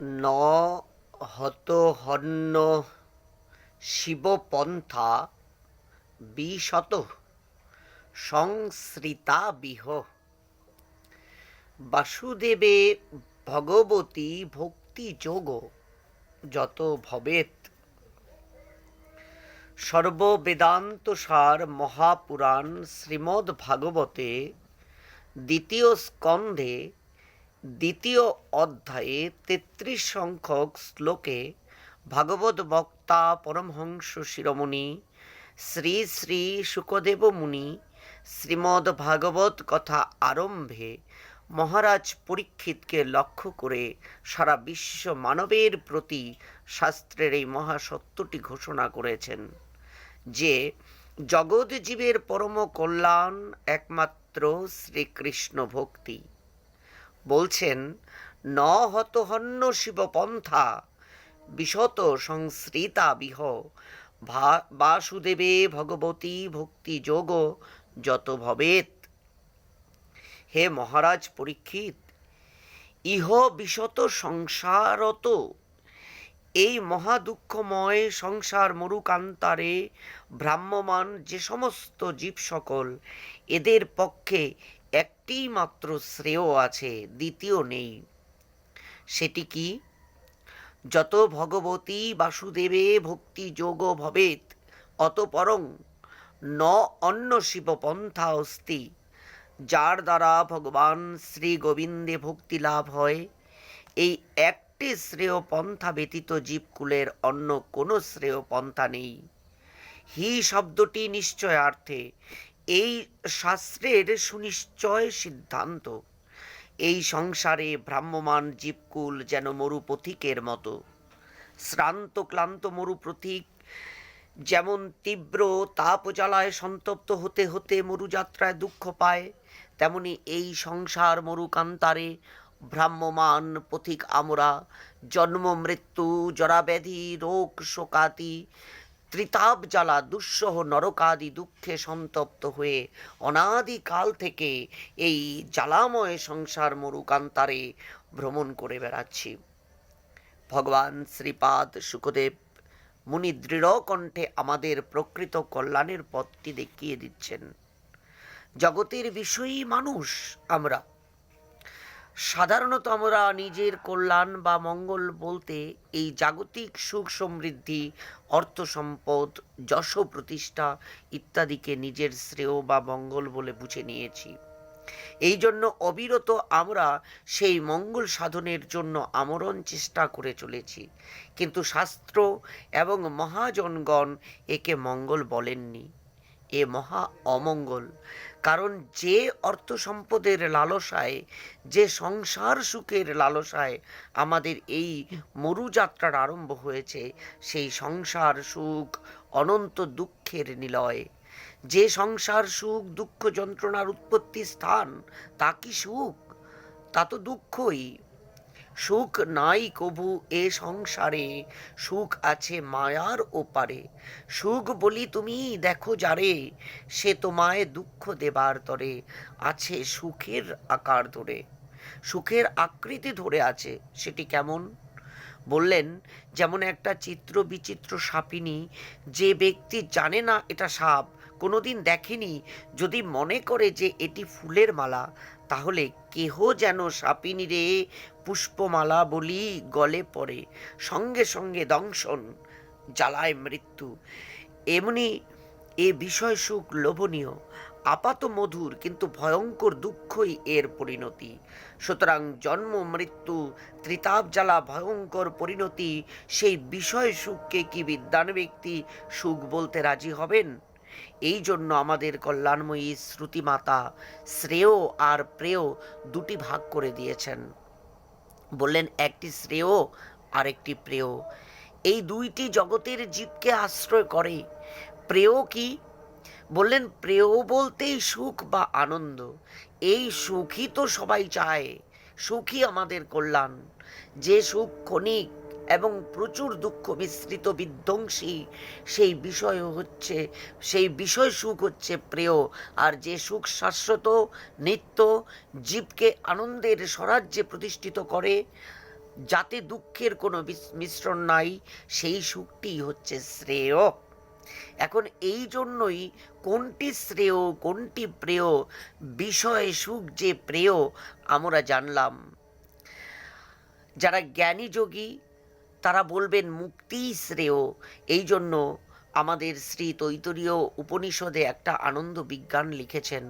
ন হত হন্য শিবপন্থা বিশত সংসৃতাবিহ। বাসুদেবে ভগবতী ভক্তিযোগ যত ভবেৎ। সর্ববেদান্তসার মহাপুরাণ শ্রীমদ্ভাগবতে দ্বিতীয় স্কন্ধে দ্বিতীয় অধ্যায়ে ৩৩ সংখ্যক শ্লোকে ভাগবত বক্তা পরমহংস শিরোমণি শ্রী শ্রী শুকদেব মুনি শ্রীমদ্ ভাগবত কথা আরম্ভে মহারাজ পরীক্ষিতকে লক্ষ্য করে সারা বিশ্ব মানবের প্রতি শাস্ত্রের এই মহাসত্যটি ঘোষণা করেছেন যে জগৎ জীবের পরম কল্যাণ একমাত্র শ্রীকৃষ্ণ ভক্তি। বলছেন, ন হত হন্য শিবপন্থা বিশত সংসৃতা বিহ। বাসুদেবে ভগবতী ভক্তি যোগ যত ভবেৎ। হে মহারাজ পরীক্ষিত, ইহ বিশত সংসারত, এই মহাদুঃখময় সংসার মরুকান্তারে ভ্রাম্যমান যে সমস্ত জীব সকল, এদের পক্ষে একটি মাত্র শ্রেয় আছে, দ্বিতীয় নেই। সেটি কি? যত ভগবতী বাসুদেবে ভক্তি যোগ ভবেৎ অতপরং ন অন্য শিবপন্থা অস্তি। যার দ্বারা ভগবান শ্রী গোবিন্দে ভক্তি লাভ হয়, এই একটি শ্রেয় পন্থা ব্যতীত জীবকুলের অন্য কোনো শ্রেয় পন্থা নেই। হি শব্দটি নিশ্চয়ার্থে এই শাস্ত্রের সুনিশ্চয় সিদ্ধান্ত। এই সংসারে ভ্রাম্যমান জীবকুল যেন মরুপথিকের মতো। শ্রান্ত ক্লান্ত মরুপথিক যেমন তীব্র তাপ জ্বালায় সন্তপ্ত হতে হতে মরুযাত্রায় দুঃখ পায়, তেমনি এই সংসার মরুকান্তারে ভ্রাম্যমান পথিক আমরা জন্ম মৃত্যু জরাব্যাধি রোগ শোকাতি ত্রিতাপ জ্বালা দুঃসহ নরকাদি দুঃখে সন্তপ্ত হয়ে অনাদিকাল থেকে এই জ্বালাময় সংসার মরুকান্তারে ভ্রমণ করে বেড়াচ্ছি। ভগবান শ্রীপাদ শুকদেব মুনি দৃঢ় কণ্ঠে আমাদের প্রকৃত কল্যাণের পথটি দেখিয়ে দিচ্ছেন। জগতের বিষয়ী মানুষ আমরা। সাধারণত আমরা নিজের কল্যাণ বা মঙ্গল বলতে এই জাগতিক সুখ সমৃদ্ধি অর্থ সম্পদ যশ প্রতিষ্ঠা ইত্যাদিকে নিজের শ্রেয় বা মঙ্গল বলে বুঝে নিয়েছি। এই জন্য অবিরত আমরা সেই মঙ্গল সাধনের জন্য আমরণ চেষ্টা করে চলেছি, কিন্তু শাস্ত্র এবং মহাজনগণ একে মঙ্গল বলেননি, এ মহা অমঙ্গল। কারণ যে অর্থ সম্পদের লালসায়, যে সংসার সুখের লালসায় আমাদের এই মরুযাত্রার আরম্ভ হয়েছে, সেই সংসার সুখ অনন্ত দুঃখের নিলয়। যে সংসার সুখ দুঃখ যন্ত্রণার উৎপত্তি স্থান, তা কি সুখ? তা তো দুঃখই। সুখ নাই কভু এ সংসারে, সুখ আছে মায়ার ওপারে। সুখ বলি তুমি দেখো যারে, সে তোমায় দুঃখ দেবার তরে আছে সুখের আকার ধরে, সুখের আকৃতি ধরে আছে। সেটি কেমন? বললেন, যেমন একটা চিত্র বিচিত্র সাপিনী, যে ব্যক্তি জানে না এটা সাপ, কোনোদিন দেখেনি, যদি মনে করে যে এটি ফুলের মালা, তাহলে কেহ যেন সাপিনীরে পুষ্পমালা বলি গলে পড়ে, সঙ্গে সঙ্গে দংশন, জ্বালায় মৃত্যু। এমনি এ বিষয় সুখ লোভনীয়, আপাত মধুর, কিন্তু ভয়ঙ্কর দুঃখই এর পরিণতি। সুতরাং জন্ম মৃত্যু ত্রিতাপ জ্বালা ভয়ঙ্কর পরিণতি, সেই বিষয় সুখকে কি বিদ্বান ব্যক্তি সুখ বলতে রাজি হবেন? এই জন্য আমাদের কল্যাণময়ী শ্রুতিমাতা শ্রেয় আর প্রেয় দুটি ভাগ করে দিয়েছেন। বললেন, একটি শ্রেয় আর একটি প্রেয়। এই দুইটি জগতের জীবকে আশ্রয় করে। প্রেয় কি? বললেন, প্রেয় বলতেই সুখ বা আনন্দ। এই সুখই তো সবাই চায়, সুখই আমাদের কল্যাণ। যে সুখ ক্ষণিক এবং প্রচুর দুঃখ মিশ্রিত বিধ্বংসী, সেই বিষয় সুখ হচ্ছে প্রেয়। আর যে সুখ শাশ্বত নিত্য জীবকে আনন্দের স্বরাজ্যে প্রতিষ্ঠিত করে, যাতে দুঃখের কোনো মিশ্রণ নাই, সেই সুখটি হচ্ছে শ্রেয়। এখন এই জন্যই কোনটি শ্রেয় কোনটি প্রেয়, বিষয় সুখ যে প্রেয় আমরা জানলাম। যারা জ্ঞানী যোগী তারা বলবেন মুক্তিই শ্রেয়। এই জন্য আমাদের শ্রী তৈতরীয় উপনিষদে একটা আনন্দ বিজ্ঞান লিখেছেন।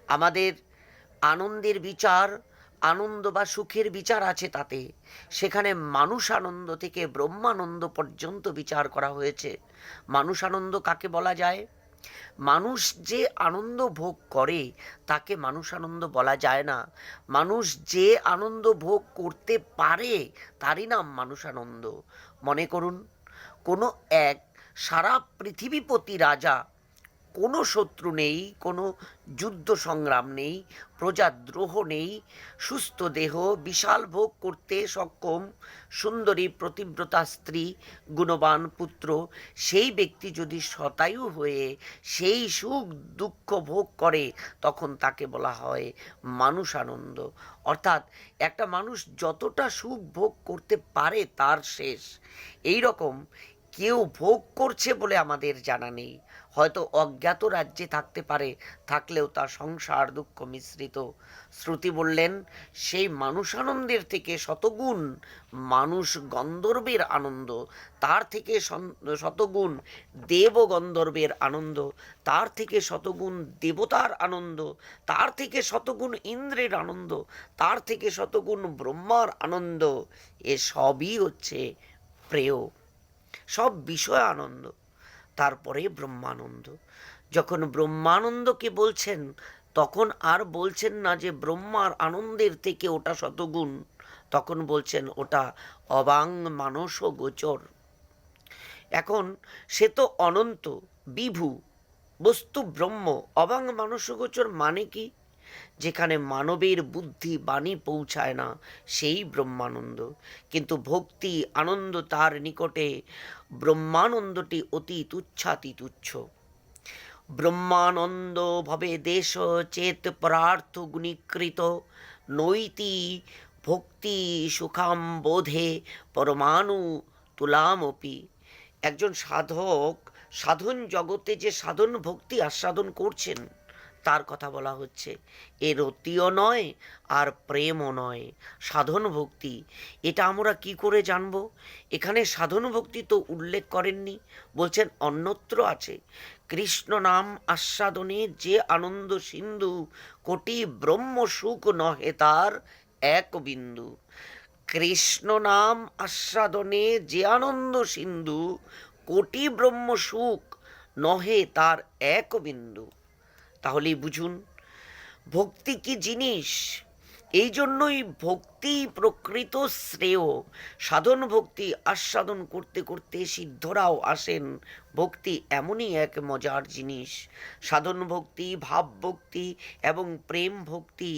আমাদের আনন্দের বিচার, আনন্দ বা সুখের বিচার আছে তাতে, সেখানে মানুষ আনন্দ থেকে ব্রহ্মানন্দ পর্যন্ত বিচার করা হয়েছে। মানুষ আনন্দ কাকে বলা যায়? মানুষ যে আনন্দ ভোগ করে তাকে মানুষ আনন্দ বলা যায় না। মানুষ যে আনন্দ ভোগ করতে পারে তারই নাম মানুষ আনন্দ। মনে করুন, কোনো এক সারা পৃথিবীপতি রাজা, কোনো শত্রু নেই, কোনো যুদ্ধ সংগ্রাম নেই, প্রজাদ্রোহ নেই, সুস্থ দেহ, বিশাল ভোগ করতে সক্ষম, সুন্দরী প্রতিব্রতা স্ত্রী, গুণবান পুত্র, সেই ব্যক্তি যদি শতায়ু হয়ে সেই সুখ দুঃখ ভোগ করে তখন তাকে বলা হয় মানুষ আনন্দ। অর্থাৎ একটা মানুষ যতটা সুখ ভোগ করতে পারে তার শেষ। এই রকম কেউ ভোগ করছে বলে আমাদের জানা নেই, হয়তো অজ্ঞাত রাজ্যে থাকতে পারে, থাকলেও তা সংসার দুঃখ মিশ্রিত। শ্রুতি বললেন সেই মানুষ আনন্দের থেকে শতগুণ মানুষ গন্ধর্বের আনন্দ, তার থেকে শতগুণ দেব গন্ধর্বের আনন্দ, তার থেকে শতগুণ দেবতার আনন্দ, তার থেকে শতগুণ ইন্দ্রের আনন্দ, তার থেকে শতগুণ ব্রহ্মার আনন্দ। এ সবই হচ্ছে প্রেয়, সব বিষয় আনন্দ। তারপরে ব্রহ্মানন্দ। যখন ব্রহ্মানন্দকে বলছেন তখন আর বলছেন না যে ব্রহ্মার আনন্দের থেকে ওটা শতগুণ, তখন বলছেন ওটা অবাং মানস গোচর। এখন সে তো অনন্ত বিভু বস্তু ব্রহ্ম। অবাং মানস গোচর মানে কি? যেখানে মানবের বুদ্ধি বাণী পৌঁছায় না সেই ব্রহ্মানন্দ। কিন্তু ভক্তি আনন্দ তার নিকটে ব্রহ্মানন্দটি অতি তুচ্ছাতি তুচ্ছ। ব্রহ্মানন্দ ভবে দেশ চেত পরার্থ গুণীকৃত নৈতি ভক্তি সুখাম বোধে পরমাণু তুলামপি। একজন সাধক সাধন জগতে যে সাধন ভক্তি আস্বাদন করছেন তার কথা বলা হচ্ছে। এর রতিও নয় আর প্রেমও নয়, সাধন ভক্তি। এটা আমরা কি করে জানব? এখানে সাধন ভক্তি তো উল্লেখ করেননি, বলছেন অন্যত্র আছে। কৃষ্ণ নাম আস্বাদনে যে আনন্দ সিন্ধু, কোটি ব্রহ্ম সুখ নহে তার এক বিন্দু। কৃষ্ণ নাম আস্বাদনে যে আনন্দ সিন্ধু, কোটি ব্রহ্ম সুখ নহে তার এক বিন্দু। তাহলেই বুঝুন ভক্তি কি জিনিস। এই জন্যই ভক্তি প্রকৃত শ্রেয়। সাধন ভক্তি আস্বাদন করতে করতে সিদ্ধরাও আসেন। ভক্তি এমনই এক মজার জিনিস। সাধন ভক্তি, ভাব ভক্তি এবং প্রেম ভক্তি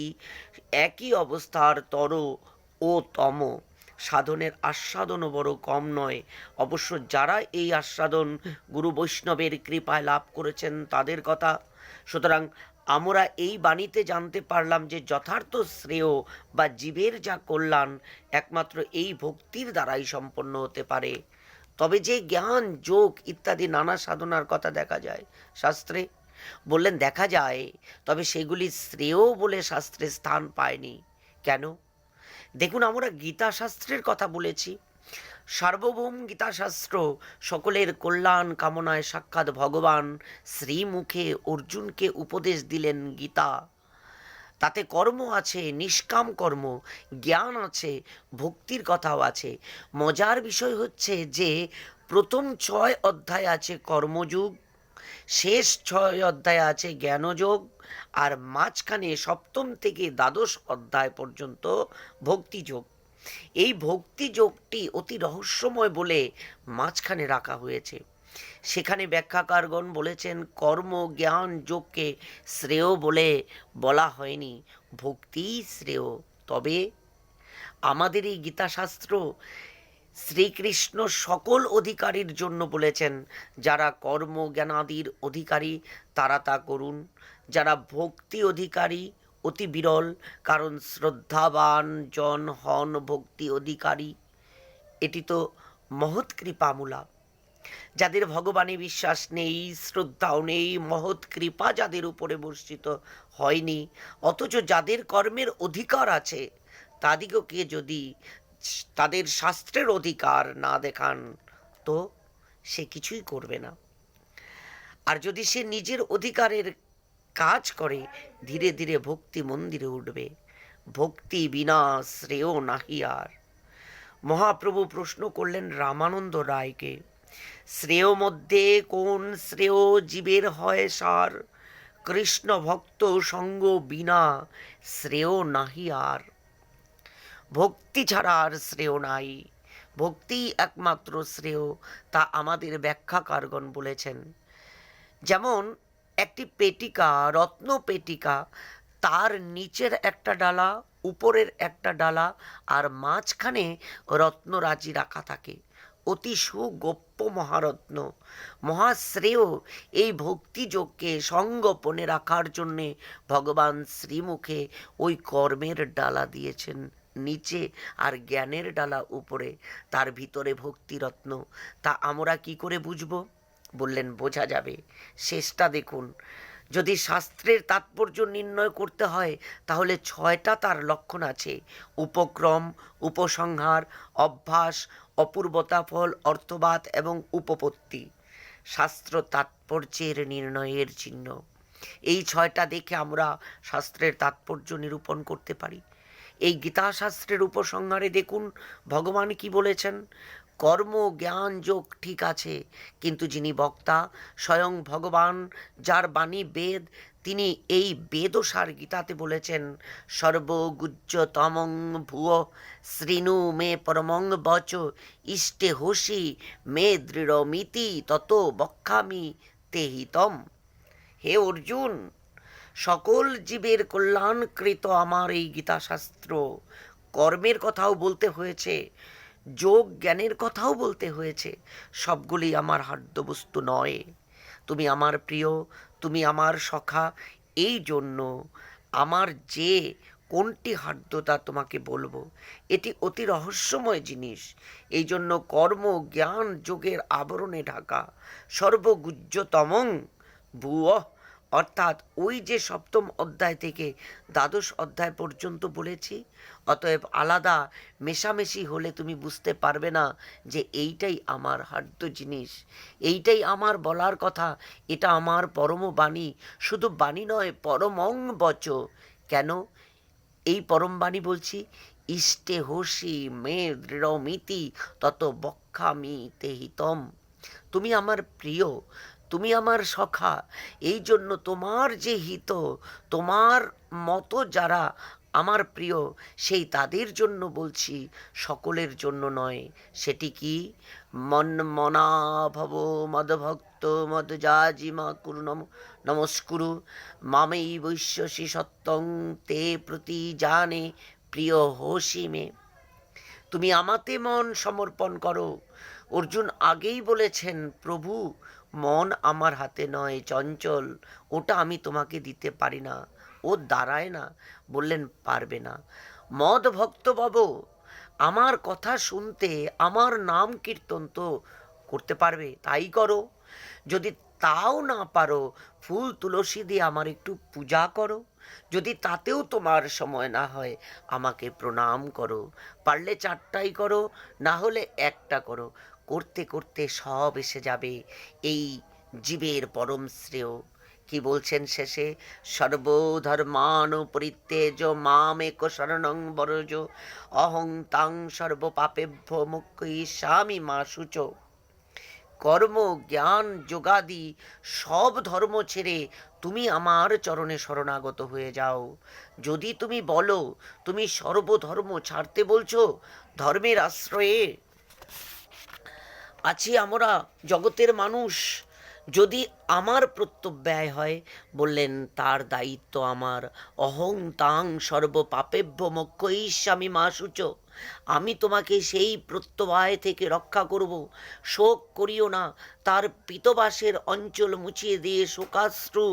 একই অবস্থার তর ও তম। সাধনের আস্বাদনও বড় কম নয়। অবশ্য যারা এই আস্বাদন গুরু বৈষ্ণবের কৃপায় লাভ করেছেন তাদের কথা। সুতরাং আমরা এই বাণীতে জানতে পারলাম যে যথার্থ শ্রেয় বা জীবের যা কল্যাণ একমাত্র এই ভক্তির দ্বারাই সম্পন্ন হতে পারে। তবে যে জ্ঞান যোগ ইত্যাদি নানা সাধনার কথা দেখা যায় শাস্ত্রে, বললেন দেখা যায়, তবে সেগুলি শ্রেয় বলে শাস্ত্রে স্থান পায়নি। কেন? দেখুন, আমরা গীতা শাস্ত্রের কথা বলেছি। সার্বভৌম গীতাশাস্ত্র সকলের কল্যাণ কামনায় সাক্ষাৎ ভগবান শ্রীমুখে অর্জুনকে উপদেশ দিলেন গীতা। তাতে কর্ম আছে, নিষ্কাম কর্ম, জ্ঞান আছে, ভক্তির কথাও আছে। মজার বিষয় হচ্ছে যে প্রথম 6 অধ্যায় আছে কর্মযোগ, শেষ 6 অধ্যায় আছে জ্ঞানযোগ, আর মাঝখানে 7ম থেকে 12 অধ্যায় পর্যন্ত ভক্তিযোগ। এই ভক্তিযোগটি অতি রহস্যময় বলে মাঝখানে রাখা হয়েছে। সেখানে ব্যাখ্যাকারগণ বলেছেন কর্ম জ্ঞান যোগকে শ্রেয় বলে বলা হয়নি, ভক্তিই শ্রেয়। তবে আমাদের এই গীতাশাস্ত্র শ্রীকৃষ্ণ সকল অধিকারীর জন্য বলেছেন। যারা কর্ম জ্ঞানাদির অধিকারী তারা তা করুন, যারা ভক্তি অধিকারী অতি বিরল, কারণ শ্রদ্ধাবান জন হন ভক্তি অধিকারী। এটি তো মহৎ কৃপামূলক। যাদের ভগবানে বিশ্বাস নেই, শ্রদ্ধাও নেই, মহৎ কৃপা যাদের উপরে বর্ষিত হয়নি, অথচ যাদের কর্মের অধিকার আছে, তাদিগকে যদি তাদের শাস্ত্রের অধিকার না দেখান, তো সে কিছুই করবে না। আর যদি সে নিজের অধিকারের কাজ করে, ধীরে ধীরে ভক্তি মন্দিরে উঠবে। ভক্তি বিনা শ্রেয় নাহি আর। মহাপ্রভু প্রশ্ন করলেন রামানন্দ রায়কে, শ্রেয় মধ্যে কোন শ্রেয় জীবের হয় সার? কৃষ্ণ ভক্ত সঙ্গ বিনা শ্রেয় নাহি আর। ভক্তি ছাড়া আর শ্রেয় নাই, ভক্তি একমাত্র শ্রেয়, তা আমাদের ব্যাখ্যাকারগণ বলেছেন। যেমন একটি পেটিকা, রত্ন পেটিকা, তার নিচের একটা ডালা, উপরের একটা ডালা, আর মাঝখানে রত্নরাজি রাখা থাকে। অতি সুগোপ্য মহারত্ন, মহাশ্রেয়। এই ভক্তিযোগকে সংগোপনে রাখার জন্যে ভগবান শ্রীমুখে ওই কর্মের ডালা দিয়েছেন নিচে, আর জ্ঞানের ডালা উপরে, তার ভিতরে ভক্তিরত্ন। তা আমরা কি করে বুঝবো? বললেন বোঝা যাবে, শেষটা দেখুন। যদি শাস্ত্রের তাৎপর্য নির্ণয় করতে হয়, তাহলে 6টা তার লক্ষণ আছে: উপক্রম, উপসংহার, অভ্যাস, অপূর্বতা ফল, অর্থবাদ এবং উপপত্তি। শাস্ত্র তাৎপর্যের নির্ণয়ের চিহ্ন। এই 6টা দেখে আমরা শাস্ত্রের তাৎপর্য নিরূপণ করতে পারি। এই গীতাশাস্ত্রের উপসংহারে দেখুন ভগবান কি বলেছেন। কর্ম জ্ঞান যোগ ঠিক আছে, কিন্তু যিনি বক্তা স্বয়ং ভগবান, যার বাণী বেদ, তিনি এই বেদসার গীতাতে বলেছেন, সর্বগুজ্জতমং ভুয় শৃণু মে পরমং বচ ইষ্টে হোসি মে দৃঢ়মিতি তত বক্ষামি তেহিতম। হে অর্জুন, সকল জীবের কল্যাণকৃত আমার এই গীতাশাস্ত্র। কর্মের কথাও বলতে হয়েছে, যোগ জ্ঞানের কথাও বলতে হয়েছে, সবগুলি আমার হার্দবস্তু নয়। তুমি আমার প্রিয়, তুমি আমার সখা, এই জন্য আমার যে কোনটি হার্দতা তোমাকে বলবো, এটি অতি রহস্যময় জিনিস। এই জন্য কর্ম জ্ঞান যোগের আবরণে ঢাকা। সর্বগুজ্জতমং ভুয়ঃ, অর্থাৎ ওই যে 7ম অধ্যায় থেকে দ্বাদশ অধ্যায় পর্যন্ত বলেছি। অতএব আলাদা মেশামেশি হলে তুমি বুঝতে পারবে না যে এইটাই আমার হার্দ জিনিস, এইটাই আমার বলার কথা, এটা আমার পরম বাণী। শুধু বাণী নয়, পরমং বচ। কেন এই পরম বাণী বলছি? ইষ্টে হোসি মে দৃঢ়মিতি তত বক্ষামি তে হিতম। তুমি আমার প্রিয়, তুমি আমার সখা, এই জন্য তোমার যে হিত, তোমার মতো যারা আমার প্রিয়, সেই তাদের জন্য বলছি, সকলের জন্য নয়। সেটি কি? মন মনা ভব মদভক্ত মদজাজিমা কুরু নমস্কুরু মামেই বৈশ্যসি সত্যং তে প্রতি জানে প্রিয় হোসি মে। তুমি আমাতে মন সমর্পণ করো। অর্জুন আগেই বলেছেন, প্রভু মন আমার হাতে নয়, চঞ্চল, ওটা আমি তোমাকে দিতে পারি না, ও দাঁড়ায় না। বললেন পারবে না। মদ ভক্ত ভব, আমার কথা শুনতে, আমার নাম কীর্তন তো করতে পারবে, তাই করো। যদি তাও না পারো, ফুল তুলসী দিয়ে আমার একটু পূজা করো। যদি তাতেও তোমার সময় না হয়, আমাকে প্রণাম করো। পারলে 4টাই করো, না হলে একটা করো। করতে করতে সব এসে যাবে এই জীবের পরম শ্রেয়। কি বলছেন শেষে? সর্বধর্মান পরিত্যেজ মামেক শরণং বরজ অহং তাং সর্বপাপেভ্য মুক্ষয়িষ্যামি মা শুচ। কর্ম জ্ঞান যোগাদি সব ধর্ম ছেড়ে তুমি আমার চরণে শরণাগত হয়ে যাও। যদি তুমি বলো তুমি সর্বধর্ম ছাড়তে বলছো, ধর্মের আশ্রয়ে আছি আমরা জগতের মানুষ, যদি আমার প্রত্যব্যয় হয়, বললেন তার দায়িত্ব আমার। অহং তাং সর্বপাপেভ্য মোক্ষয়িষ্যামি মা শুচ। আমি তোমাকে সেই প্রত্যবায় থেকে রক্ষা করব, শোক করিও না। তার পীতবাসের অঞ্চল মুছিয়ে দিয়ে শোকাশ্রু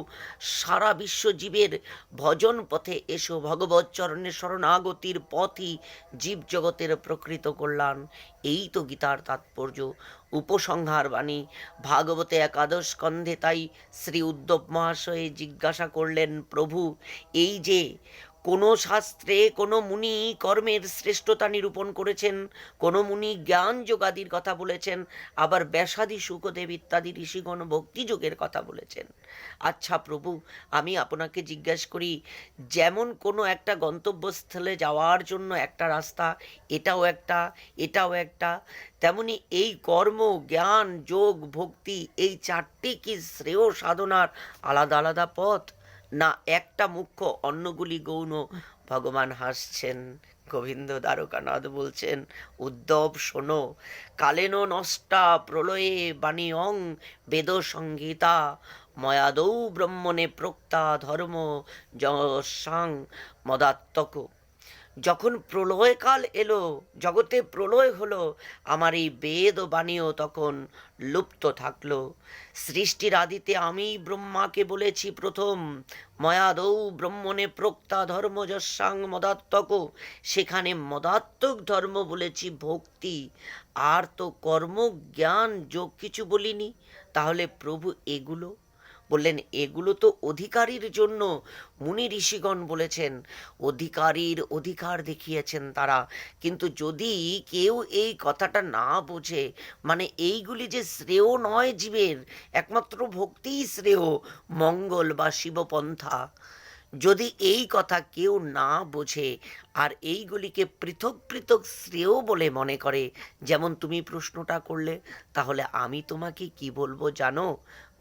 সারা বিশ্বজীবের ভজন পথে এসো। ভগবৎ চরণে শরণাগতির পথই জীবজগতের প্রকৃত কল্যাণ। এই তো গীতার তাৎপর্য। উপসংহার বাণী ভাগবতে একাদশ স্কন্ধে। তাই শ্রী উদ্ধব মহাশয় জিজ্ঞাসা করলেন, প্রভু, এই যে কোনো শাস্ত্রে কোনো মুনি কর্মের শ্রেষ্ঠতা নিরূপণ করেছেন, কোনো মুনি জ্ঞান যোগাদির কথা বলেছেন, আবার ব্যাসাদি শুকদেব ইত্যাদি ঋষিগণ ভক্তিযোগের কথা বলেছেন। আচ্ছা প্রভু, আমি আপনাকে জিজ্ঞাসা করি, যেমন কোনো একটা গন্তব্যস্থলে যাওয়ার জন্য একটা রাস্তা, এটাও একটা, তেমনি এই কর্ম, জ্ঞান, যোগ, ভক্তি, এই চারটি কি শ্রেয় সাধনার আলাদা আলাদা পথ, না একটা মুখ্য, অন্যগুলি গৌণ? ভগবান হাসছেন। গোবিন্দ দ্বারকানাথ বলছেন, উদ্ধব শোনো, কালেন নষ্টা প্রলয়ে বাণী অং বেদ সংহিতা ময়াদৌ ব্রহ্মণে প্রোক্তা ধর্ম যশাং মদাত্মক। যখন প্রলয়কাল এলো, জগতে প্রলয় হলো, আমার এই বেদ বাণীও তখন লুপ্ত থাকলো। সৃষ্টির আদিতে আমি ব্রহ্মাকে বলেছি প্রথম, ময়াদৌ ব্রহ্মণে প্রোক্তা ধর্ম যস্যাং মদাত্মক। সেখানে মদাত্মক ধর্ম বলেছি ভক্তি, আর তো কর্ম, জ্ঞান, যোগ কিছু বলিনি। তাহলে প্রভু এগুলো বললেন, এগুলো তো অধিকারীর জন্য। মুনি ঋষিগণ বলেছেন, অধিকারীর অধিকার দেখিয়েছেন তারা। কিন্তু যদি কেউ এই কথাটা না বোঝে, মানে এইগুলি যে শ্রেয় নয় জীবের, একমাত্র ভক্তিই শ্রেয়, মঙ্গল বা শিবপন্থা, যদি এই কথা কেউ না বোঝে আর এইগুলিকে পৃথক পৃথক শ্রেয় বলে মনে করে, যেমন তুমি প্রশ্নটা করলে, তাহলে আমি তোমাকে কি বলবো জানো?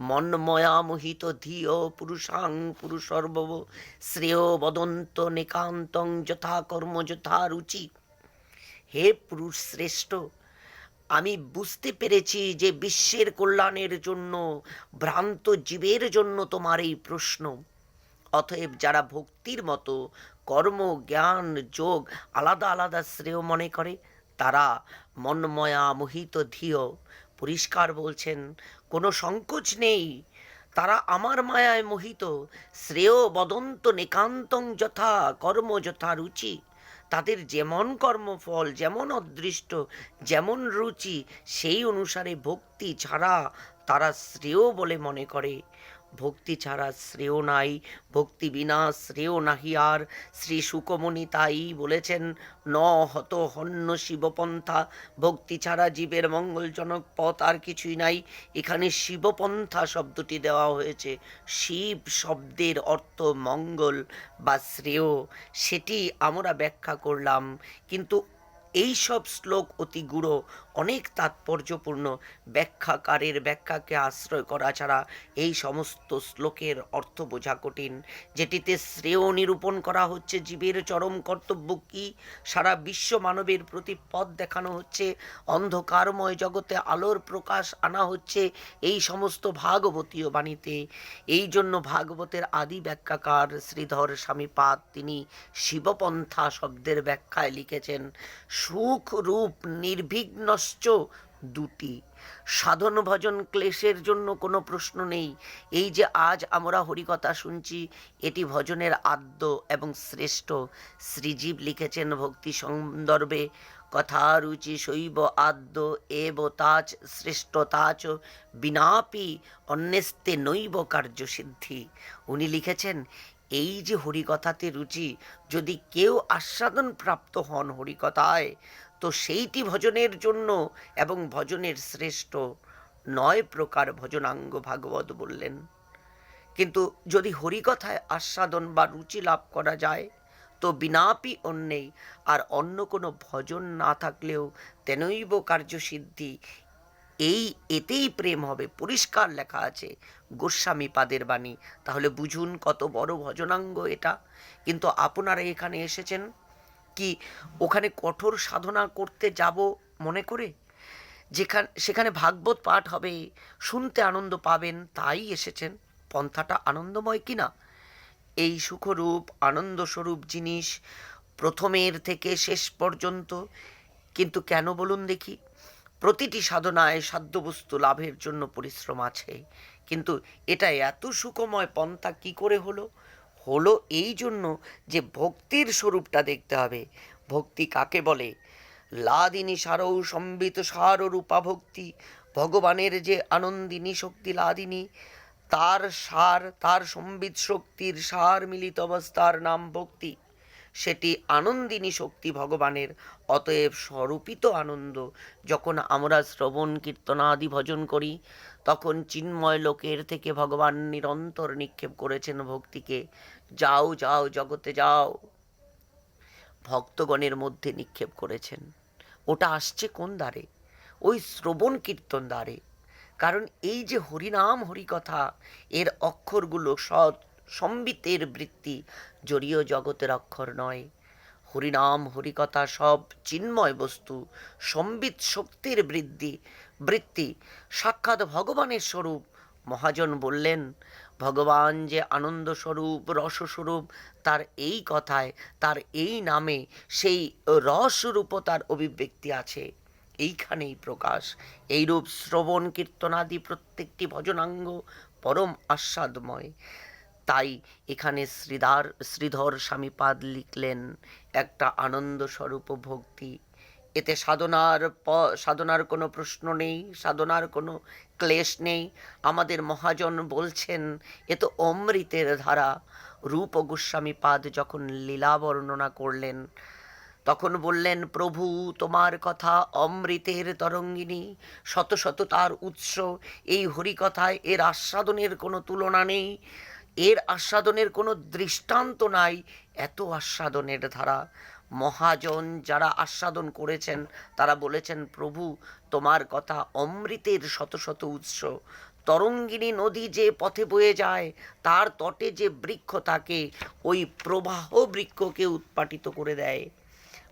মন্ময়া মোহিত ধিয় পুরুষাং পুরুষর্বব শ্রেয় বদন্ত নিকান্তং যথা কর্ম যথা রুচি। হে পুরুষ শ্রেষ্ঠ, আমি বুঝতে পেরেছি যে বিশ্বের কল্যাণের জন্য, ভ্রান্ত জীবের জন্য তোমার এই প্রশ্ন। অতএব যারা ভক্তির মতো কর্ম, জ্ঞান, যোগ আলাদা আলাদা শ্রেয় মনে করে, তারা মন্ময়া মোহিত ধিয়। পরিষ্কার বলছেন, কোনো সংকোচ নেই, তারা আমার মায়ায় মোহিত। শ্রেয় বদন্ত নিকান্তং যথা কর্ম যথা রুচি। তাদের যেমন কর্মফল, যেমন অদৃষ্ট, যেমন রুচি, সেই অনুসারে ভক্তি ছাড়া তারা শ্রেয় বলে মনে করে। ভক্তি ছাড়া শ্রেয় নাই, ভক্তি বিনা শ্রেয় নাহি আর। শ্রী শুকমুনি তাই বলেছেন, ন হত হন্য শিবপন্থা। ভক্তি ছাড়া জীবের মঙ্গলজনক পথ আর কিছুই নাই। এখানে শিবপন্থা শব্দটি দেওয়া হয়েছে। শিব শব্দের অর্থ মঙ্গল বা শ্রেয়, সেটি আমরা ব্যাখ্যা করলাম। কিন্তু এই সব শ্লোক অতি গূঢ়, অনেক তাৎপর্যপূর্ণ। ব্যাখ্যাকারের ব্যাখ্যাকে আশ্রয় করা ছাড়া এই সমস্ত শ্লোকের অর্থ বোঝা কঠিন। যেটিতে শ্রেয় নিরূপণ করা হচ্ছে জীবের চরম কর্তব্য কি, সারা বিশ্ব মানবের প্রতি পথ দেখানো হচ্ছে, অন্ধকারময় জগতে আলোর প্রকাশ আনা হচ্ছে এই সমস্ত ভাগবতীয় বাণীতে। এই জন্য ভাগবতের আদি ব্যাখ্যাকার শ্রীধর স্বামীপাদ তিনি শিবপন্থা শব্দের ব্যাখ্যায় লিখেছেন, সুখ রূপ নির্বিঘ্নশ্চ দুটি। সাধন ভজন ক্লেশের জন্য কোনো প্রশ্ন নেই। এই যে আজ আমরা হরিকথা শুনছি, এটি ভজনের আদ্য এবং শ্রেষ্ঠ। শ্রীজীব লিখেছেন ভক্তি সন্দর্ভে, কথা রুচি শৈব আদ্য এব তাচ শ্রেষ্ঠ তাচ বিনাপি অন্যস্তে নৈব কার্যসিদ্ধি। উনি লিখেছেন, এই যে হরিকথাতে রুচি, যদি কেউ আস্বাদন প্রাপ্ত হন হরিকথায়, তো সেইটি ভজনের জন্য এবং ভজনের শ্রেষ্ঠ। 9 প্রকার ভজনাঙ্গ ভাগবত বললেন। কিন্তু যদি হরিকথায় আস্বাদন বা রুচি লাভ করা যায়, তো বিনাপি অন্যেই, আর অন্য কোনো ভজন না থাকলেও তেনৈব কার্যসিদ্ধি, এতেই প্রেম হবে। পরিষ্কার লেখা আছে গোস্বামীপাদের বাণী। তাহলে বুঝুন কত বড় ভজনাঙ্গ এটা। কিন্তু আপনারা এখানে এসেছেন কি ওখানে কঠোর সাধনা করতে যাব মনে করে? সেখানে ভাগবত পাঠ হবে, শুনতে আনন্দ পাবেন, তাই এসেছেন। পন্থাটা আনন্দময় কিনা? এই সুখরূপ আনন্দস্বরূপ জিনিস প্রথমের থেকে শেষ পর্যন্ত। কিন্তু কেন বলুন দেখি? প্রতিটি সাধনায় সাধ্যবস্তু লাভের জন্য পরিশ্রম আছে, কিন্তু এটা এত সুখময় পন্থা কি করে হলো? হলো এই জন্য যে ভক্তির স্বরূপটা দেখতে হবে। ভক্তি কাকে বলে? লাদিনী সারৌ সম্বিত সার রূপা ভক্তি। ভগবানের যে আনন্দিনী শক্তি লাদিনী, তার সার, তার সম্বিত শক্তির সার মিলিত অবস্থার নাম ভক্তি। সেটি আনন্দিনী শক্তি ভগবানের। অতএব স্বরূপিত আনন্দ যখন আমরা শ্রবণ কীর্তনাদি ভজন করি, তখন চিন্ময় লোকের থেকে ভগবান নিরন্তর নিক্ষেপ করেছেন ভক্তিকে। যাও যাও জগতে যাও, ভক্তগণের মধ্যে নিক্ষেপ করেছেন। ওটা আসছে কোন দ্বারে? ওই শ্রবণ কীর্তন দ্বারে। কারণ এই যে হরিনাম হরিকথা, এর অক্ষরগুলো সৎ সম্বিতের বৃত্তি, জড়ীয় জগতের অক্ষর নয়। হরিনাম হরিকথা সব চিন্ময় বস্তু, সম্বিত শক্তির বৃত্তি, সাক্ষাৎ ভগবানের স্বরূপ। মহাজন বললেন, ভগবান যে আনন্দ স্বরূপ, রসস্বরূপ, তার এই কথায়, তার এই নামে সেই রসরূপতার অভিব্যক্তি আছে। এইখানেই প্রকাশ। এইরূপ শ্রবণ কীর্তনাদি প্রত্যেকটি ভজনাঙ্গ পরম আস্বাদময়। তাই এখানে শ্রীধর স্বামীপাদ লিখলেন একটা আনন্দ স্বরূপ ভক্তি। এতে সাধনার কোনো প্রশ্ন নেই, সাধনার কোনো ক্লেশ নেই। আমাদের মহাজন বলছেন এ তো অমৃতের ধারা। রূপ গোস্বামীপাদ যখন লীলা বর্ণনা করলেন, তখন বললেন, প্রভু তোমার কথা অমৃতের তরঙ্গিনী, শত শত তার উৎস। এই হরিকথায় এর আস্বাদনের কোনো তুলনা নেই, এর আস্বাদনের কোনো দৃষ্টান্ত নাই। এত আস্বাদনের ধারা। মহাজন যারা আস্বাদন করেছেন তারা বলেছেন, প্রভু তোমার কথা অমৃতের শত শত উৎস। তরঙ্গিনী নদী যে পথে বয়ে যায়, তার তটে যে বৃক্ষ থাকে, ওই প্রবাহ বৃক্ষকে উৎপাটিত করে দেয়।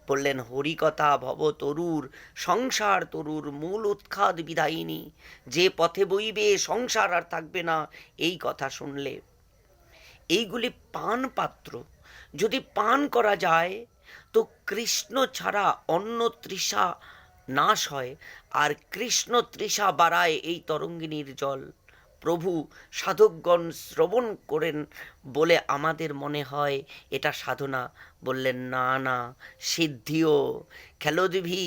বললেন, হরিকথা ভব তরুর, সংসার তরুর মূল উৎখাদ বিধায়িনী। যে পথে বইবে সংসার আর থাকবে না এই কথা শুনলে। এইগুলি পান পাত্র, যদি পান করা যায় তো কৃষ্ণ ছাড়া অন্য তৃষা নাশ হয়, আর কৃষ্ণ তৃষা বাড়ায় এই তরঙ্গিনীর জল। প্রভু সাধকগণ শ্রবণ করেন বলে আমাদের মনে হয় এটা সাধনা। বললেন, না না, সিদ্ধিও। খেলোদ্ভি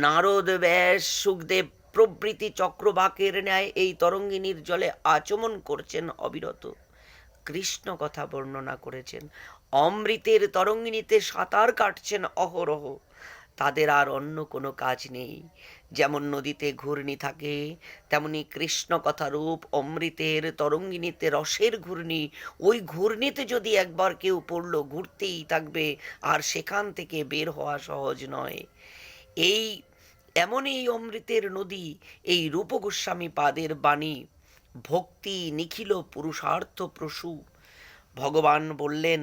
নারদ ব্যাস সুখদেব প্রভৃতি চক্রবাকের ন্যায় এই তরঙ্গিনীর জলে আচমন করছেন অবিরত। কৃষ্ণ কথা বর্ণনা করেছেন, অমৃতের তরঙ্গিনীতে সাঁতার কাটছেন অহরহ। তাদের আর অন্য কোনো কাজ নেই। যেমন নদীতে ঘূর্ণি থাকে, তেমনি কৃষ্ণ কথা রূপ অমৃতের তরঙ্গিনীতে রসের ঘূর্ণি। ওই ঘূর্ণিতে যদি একবার কেউ পড়ল, ঘুরতেই থাকবে, আর সেখান থেকে বের হওয়া সহজ নয়। এই এমনই অমৃতের নদী এই রূপ গোস্বামী পাদের বাণী। ভক্তি নিখিল পুরুষার্থ প্রসূ। ভগবান বললেন,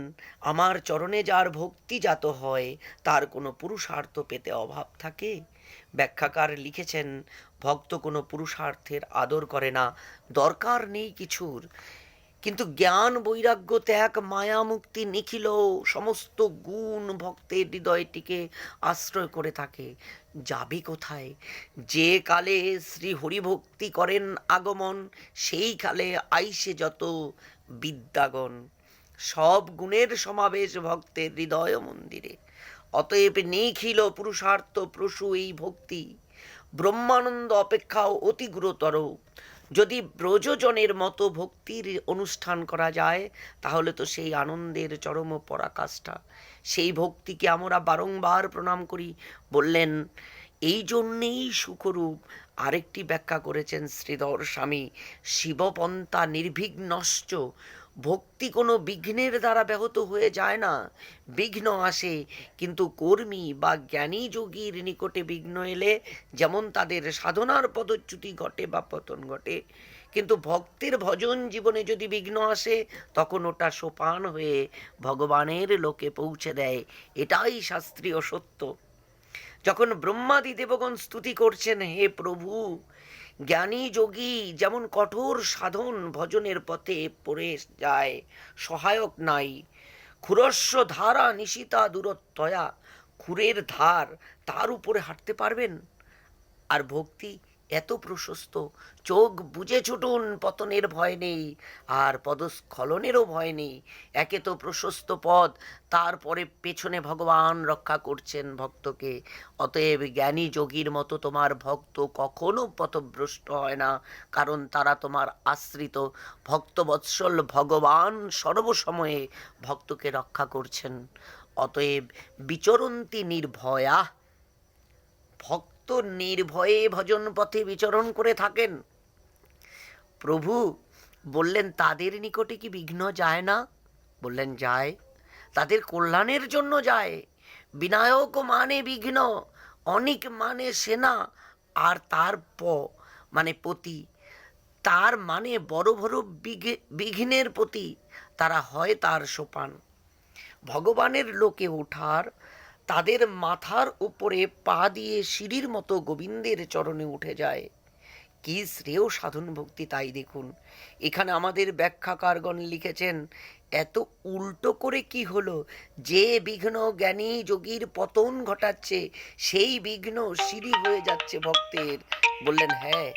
আমার চরণে যার ভক্তি জাত হয়, তার কোনো পুরুষার্থ পেতে অভাব থাকে? ব্যাখ্যাকার লিখেছেন, ভক্ত কোনো পুরুষার্থের আদর করে না, দরকার নেই কিছুর। কিন্তু জ্ঞান বৈরাগ্য ত্যাগ মায়া মুক্তি নিখিল সমস্ত গুণ ভক্তের হৃদয়টিকে আশ্রয় করে থাকে। যাবে কোথায়? যে কালে শ্রী হরিভক্তি করেন আগমন, সেই কালে আইসে যত বিদ্যাগণ। সব গুণের সমাবেশ ভক্তের হৃদয় মন্দিরে। অতএব নিখিল পুরুষার্থ প্রসূ এই ভক্তি, ব্রহ্মানন্দ অপেক্ষাও অতি গুরুতর। যদি ব্রজজনের মতো ভক্তির অনুষ্ঠান করা যায়, তাহলে তো সেই আনন্দের চরম পরাকাষ্ঠা। সেই ভক্তিকে আমরা বারংবার প্রণাম করি। বললেন, এই জন্যেই সুখরূপ। আরেকটি ব্যাখ্যা করেছেন শ্রীধর স্বামী, শিবপন্থা নির্বিঘ্নশ্চ। ভক্তি কোনো বিঘ্নের দ্বারা ব্যাহত হয়ে যায় না। বিঘ্ন আসে, কিন্তু কর্মী বা জ্ঞানী যোগীর নিকটে বিঘ্ন এলে যেমন তাদের সাধনার পদচ্যুতি ঘটে বা পতন ঘটে, কিন্তু ভক্তের ভজন জীবনে যদি বিঘ্ন আসে, তখন ওটা সোপান হয়ে ভগবানের লোকে পৌঁছে দেয়। এটাই শাস্ত্রীয় সত্য। যখন ব্রহ্মাদি দেবগণ স্তুতি করছেন, হে প্রভু, জ্ঞানী যোগী যেমন কঠোর সাধন ভজনের পথে পড়ে যায়, সহায়ক নাই, ক্ষুরস্য ধারা নিশিতা দূরত্বয়া, ক্ষুরের ধার, তার উপরে হাঁটতে পারবেন? আর ভক্তি এত প্রশস্ত, চোখ বুজে ছুটুন, পতনের ভয় নেই, আর পদস্খলনেরও ভয় নেই। একে তো প্রশস্ত পথ, তারপরে পেছনে ভগবান রক্ষা করছেন ভক্তকে। অতএব জ্ঞানী যোগীর মতো তোমার ভক্ত কখনো পথভ্রষ্ট হয় না, কারণ তারা তোমার আশ্রিত। ভক্তবৎসল ভগবান সর্বসময়ে ভক্তকে রক্ষা করছেন। অতএব বিচরন্তি নির্ভয়া, ভক্ত নির্ভয়ে ভজন পথে বিচরণ করে থাকেন। প্রভু বললেন, তাদের নিকটে কি বিঘ্ন যায় না? বললেন, যায়। তাদের কল্যাণের জন্য যায়। বিনায়ক মানে বিঘ্ন, অনিক মানে সেনা, আর তার মানে পতি, তার মানে বড় বড় বিঘ্নের পতি, তারা হয় তার সোপান। ভগবানের লোকে ওঠার, তাদের মাথার উপরে পা দিয়ে সিঁড়ির মতো গোবিন্দের চরণে উঠে যায়। কি শ্রেয় সাধন ভক্তি, তাই দেখুন। এখানে আমাদের ব্যাখ্যাকারগণ লিখেছেন, এত উল্টো করে কি হলো? যে বিঘ্ন জ্ঞানী যোগীর পতন ঘটাচ্ছে, সেই বিঘ্ন সিঁড়ি হয়ে যাচ্ছে ভক্তের। বললেন, হ্যাঁ,